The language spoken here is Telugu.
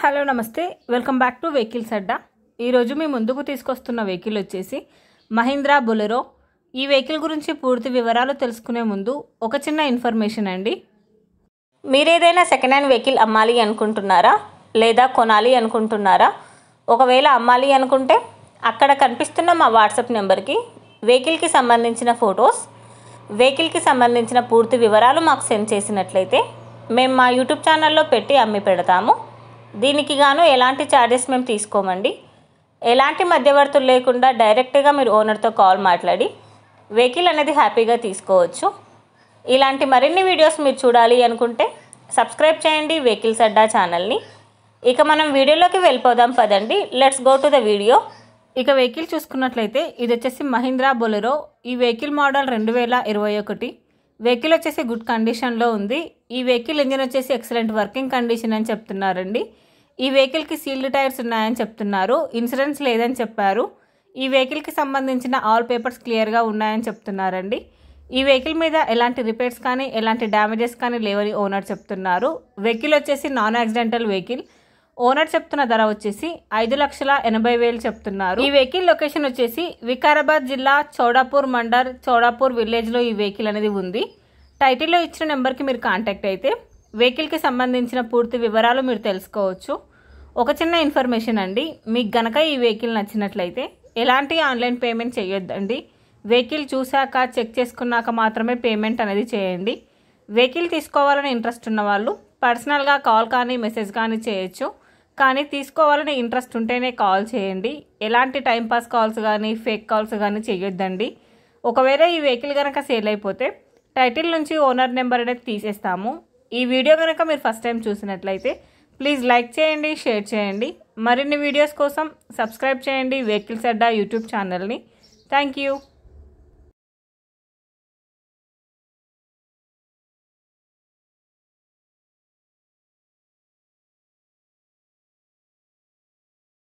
హలో నమస్తే, వెల్కమ్ బ్యాక్ టు వెహికల్స్ అడ్డా. ఈరోజు మీ ముందుకు తీసుకొస్తున్న వెహికల్ వచ్చేసి మహీంద్రా బొలెరో. ఈ వెహికల్ గురించి పూర్తి వివరాలు తెలుసుకునే ముందు ఒక చిన్న ఇన్ఫర్మేషన్ అండి. మీరేదైనా సెకండ్ హ్యాండ్ వెహికల్ అమ్మాలి అనుకుంటున్నారా లేదా కొనాలి అనుకుంటున్నారా? ఒకవేళ అమ్మాలి అనుకుంటే అక్కడ కనిపిస్తున్న మా వాట్సాప్ నెంబర్కి వెహికల్కి సంబంధించిన ఫొటోస్, వెహికల్కి సంబంధించిన పూర్తి వివరాలు మాకు సెండ్ చేసినట్లయితే మేము మా యూట్యూబ్ ఛానల్లో పెట్టి అమ్మి పెడతాము. దీనికి గాను ఎలాంటి ఛార్జెస్ మేము తీసుకోమండి. ఎలాంటి మధ్యవర్తులు లేకుండా డైరెక్ట్గా మీరు ఓనర్తో కాల్ మాట్లాడి వెహికల్ అనేది హ్యాపీగా తీసుకోవచ్చు. ఇలాంటి మరిన్ని వీడియోస్ మీరు చూడాలి అనుకుంటే సబ్స్క్రైబ్ చేయండి వెహికల్స్ అడ్డా ఛానల్ని. ఇక మనం వీడియోలోకి వెళ్ళిపోదాం పదండి. Let's go to the video. ఇక వెహికల్ చూసుకున్నట్లయితే ఇది వచ్చేసి మహీంద్రా బొలెరో. ఈ వెహికల్ మోడల్ 2021. వెహికల్ వచ్చేసి గుడ్ కండిషన్లో ఉంది. ఈ వెహికల్ ఇంజిన్ వచ్చేసి ఎక్సలెంట్ వర్కింగ్ కండిషన్ అని చెప్తున్నారండి. ఈ వెహికల్కి సీల్డ్ టైర్స్ ఉన్నాయని చెప్తున్నారు. ఇన్సూరెన్స్ లేదని చెప్పారు. ఈ వెహికల్కి సంబంధించిన ఆల్ పేపర్స్ క్లియర్గా ఉన్నాయని చెప్తున్నారండి. ఈ వెహికల్ మీద ఎలాంటి రిపేర్స్ కానీ ఎలాంటి డ్యామేజెస్ కానీ లేవని ఓనర్ చెప్తున్నారు. వెహికల్ వచ్చేసి నాన్ యాక్సిడెంటల్ వెహికల్. ఓనర్ చెప్తున్న ధర వచ్చేసి 5,80,000 చెప్తున్నారు. ఈ వెహికల్ లొకేషన్ వచ్చేసి వికారాబాద్ జిల్లా చౌడాపూర్ మండల్, చౌడాపూర్ విలేజ్లో ఈ వెహికల్ అనేది ఉంది. టైటిల్లో ఇచ్చిన నెంబర్కి మీరు కాంటాక్ట్ అయితే వెహికల్కి సంబంధించిన పూర్తి వివరాలు మీరు తెలుసుకోవచ్చు. ఒక చిన్న ఇన్ఫర్మేషన్ అండి, మీకు గనక ఈ వెహికల్ నచ్చినట్లయితే ఎలాంటి ఆన్లైన్ పేమెంట్ చేయొద్దండి. వెహికల్ చూశాక చెక్ చేసుకున్నాక మాత్రమే పేమెంట్ అనేది చేయండి. వెహికల్ తీసుకోవాలని ఇంట్రెస్ట్ ఉన్న వాళ్ళు పర్సనల్గా కాల్ కానీ మెసేజ్ కానీ చేయొచ్చు. కానీ తీసుకోవాలని ఇంట్రెస్ట్ ఉంటేనే కాల్ చేయండి. ఎలాంటి టైంపాస్ కాల్స్ కానీ ఫేక్ కాల్స్ కానీ చేయొద్దండి. ఒకవేళ ఈ వెహికల్ కనుక సేల్ అయిపోతే టైటిల్ నుంచి ఓనర్ నెంబర్ అనేది తీసేస్తాము. ఈ వీడియో కనుక మీరు ఫస్ట్ టైం చూసినట్లయితే ప్లీజ్ లైక్ చేయండి, షేర్ చేయండి. మరిన్ని వీడియోస్ కోసం సబ్స్క్రైబ్ చేయండి వెహికల్స్ అడ్డా యూట్యూబ్ ఛానల్ని. Thank you.